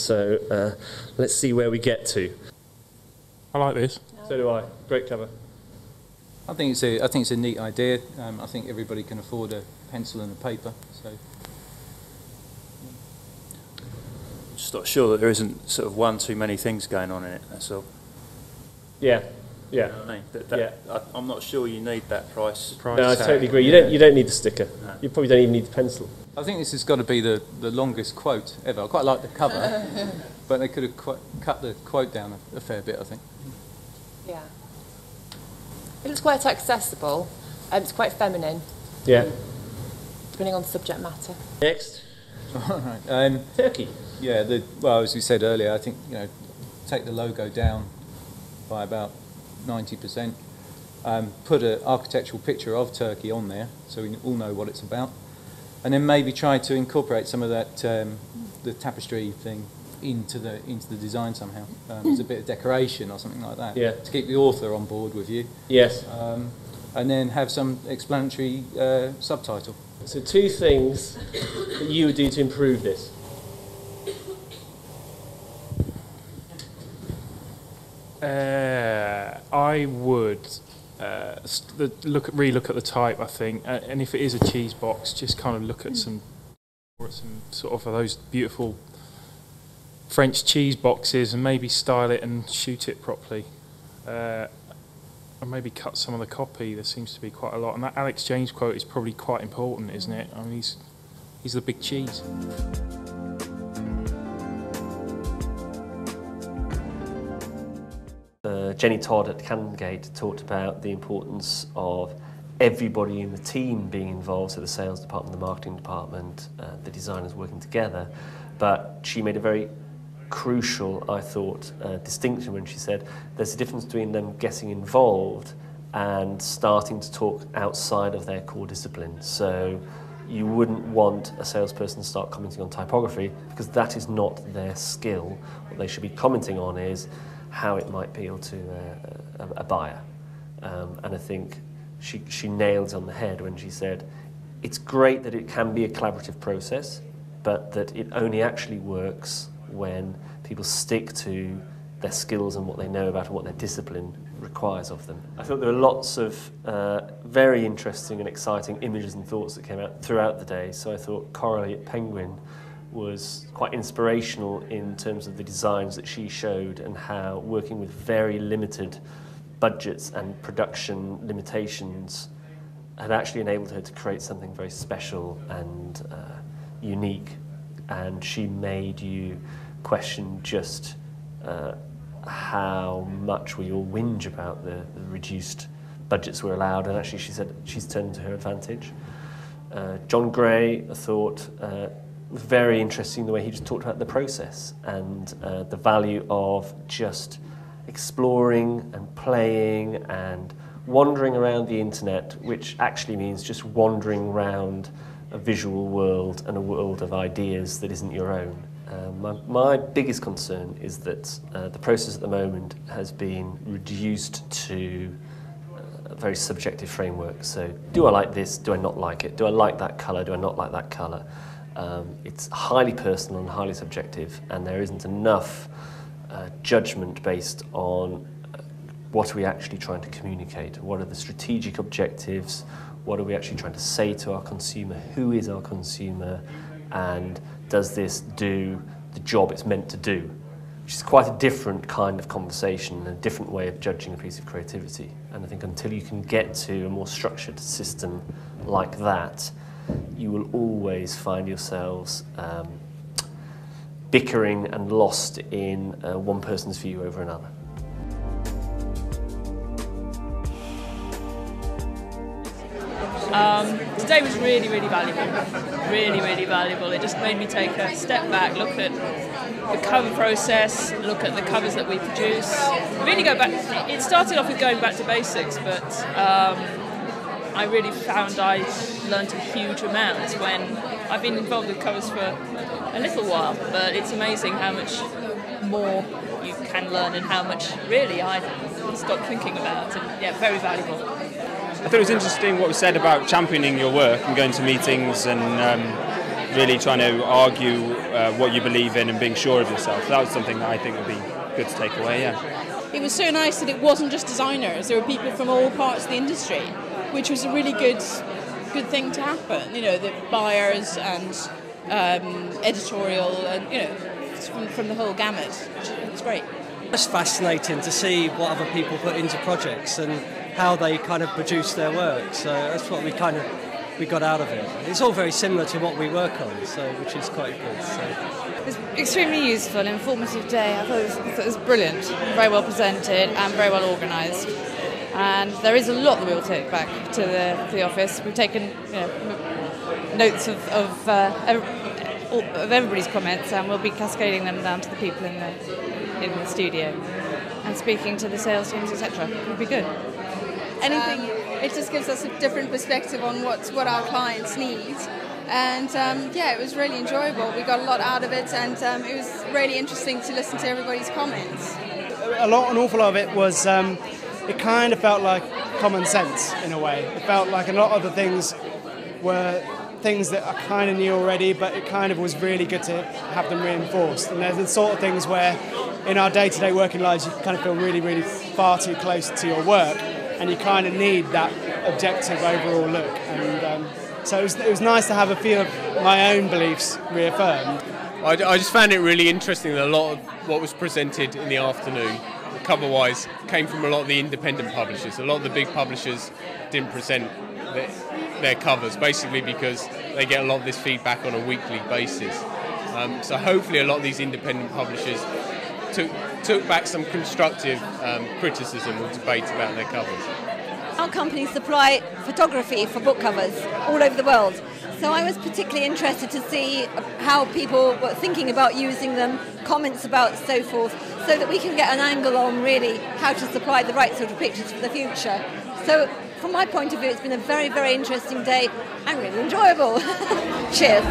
So let's see where we get to. I like this. So do I. Great cover. I think it's a neat idea. I think everybody can afford a pencil and a paper. So Just not sure that there isn't sort of one too many things going on in it. That's all. Yeah. Yeah. You know what I mean? I'm not sure you need that price. No, I totally agree. You don't need the sticker. No. You probably don't even need the pencil. I think this has got to be the longest quote ever. I quite like the cover, but they could have cut the quote down a fair bit, I think. Yeah. It looks quite accessible. It's quite feminine. Yeah. Depending on the subject matter. Next. All right. Turkey. Yeah. Well, as we said earlier, I think take the logo down by about 90%. Put an architectural picture of Turkey on there, so we all know what it's about, and then maybe try to incorporate some of that the tapestry thing into the design somehow. As a bit of decoration or something like that. Yeah. To keep the author on board with you. Yes. And then have some explanatory subtitle. So 2 things that you would do to improve this. I would relook at the type, I think, and if it is a cheese box, just kind of look at some sort of those beautiful French cheese boxes and maybe style it and shoot it properly. And maybe cut some of the copy. There seems to be quite a lot, and that Alex James quote is probably quite important, isn't it? I mean, he's the big cheese. Jenny Todd at Canongate talked about the importance of everybody in the team being involved, so the sales department, the marketing department, the designers working together. But she made a very crucial, I thought, distinction when she said there's a difference between them getting involved and starting to talk outside of their core discipline. So you wouldn't want a salesperson to start commenting on typography because that is not their skill. What they should be commenting on is how it might appeal to a buyer. And I think she nailed it on the head when she said it's great that it can be a collaborative process, but that it only actually works when people stick to their skills and what they know about and what their discipline requires of them. I thought there were lots of very interesting and exciting images and thoughts that came out throughout the day, so I thought Coralie at Penguin was quite inspirational in terms of the designs that she showed and how working with very limited budgets and production limitations had actually enabled her to create something very special and unique. And she made you question just how much we all whinge about the reduced budgets we're allowed, and actually she said she's turned to her advantage. John Gray, I thought, very interesting the way he just talked about the process and the value of just exploring and playing and wandering around the internet, which actually means just wandering around a visual world and a world of ideas that isn't your own. My biggest concern is that the process at the moment has been reduced to a very subjective framework. So, do I like this? Do I not like it? Do I like that colour? Do I not like that colour? It's highly personal and highly subjective, and there isn't enough judgment based on what are we actually trying to communicate? What are the strategic objectives? What are we actually trying to say to our consumer? Who is our consumer? And does this do the job it's meant to do? Which is quite a different kind of conversation and a different way of judging a piece of creativity. And I think until you can get to a more structured system like that, you will always find yourselves bickering and lost in one person's view over another. Today was really, really valuable. Really, really valuable. It just made me take a step back, look at the cover process, look at the covers that we produce. Really go back. It started off with going back to basics, but I really found I learnt a huge amount when I've been involved with covers for a little while, but it's amazing how much more you can learn and how much really I stopped thinking about, and yeah, very valuable. I thought it was interesting what was said about championing your work and going to meetings and really trying to argue what you believe in and being sure of yourself. That was something that I think would be good to take away, yeah. It was so nice that it wasn't just designers, there were people from all parts of the industry, which was a really good thing to happen. You know, the buyers and editorial and, you know, from the whole gamut. It's great. It's fascinating to see what other people put into projects and how they kind of produce their work. So that's what we got out of it. It's all very similar to what we work on, so which is quite good. So. It was extremely useful, informative day. I thought it was brilliant, very well presented and very well organised. And there is a lot that we will take back to the office. We've taken notes of everybody's comments, and we'll be cascading them down to the people in the studio and speaking to the sales teams, etc. It'll be good. Anything. It just gives us a different perspective on what our clients need. And yeah, it was really enjoyable. We got a lot out of it, and it was really interesting to listen to everybody's comments. An awful lot of it was, it kind of felt like common sense in a way. It felt like a lot of the things were things that I kind of knew already, but it kind of was really good to have them reinforced. And they're the sort of things where in our day-to-day working lives you kind of feel really, really far too close to your work, and you kind of need that objective overall look. And so it was nice to have a few of my own beliefs reaffirmed. I just found it really interesting that a lot of what was presented in the afternoon, cover-wise, came from a lot of the independent publishers. A lot of the big publishers didn't present their covers, basically because they get a lot of this feedback on a weekly basis. So hopefully a lot of these independent publishers took back some constructive criticism or debate about their covers. Our company supply photography for book covers all over the world. So I was particularly interested to see how people were thinking about using them, comments about so forth, so that we can get an angle on really how to supply the right sort of pictures for the future. So from my point of view, it's been a very, very interesting day and really enjoyable. Cheers.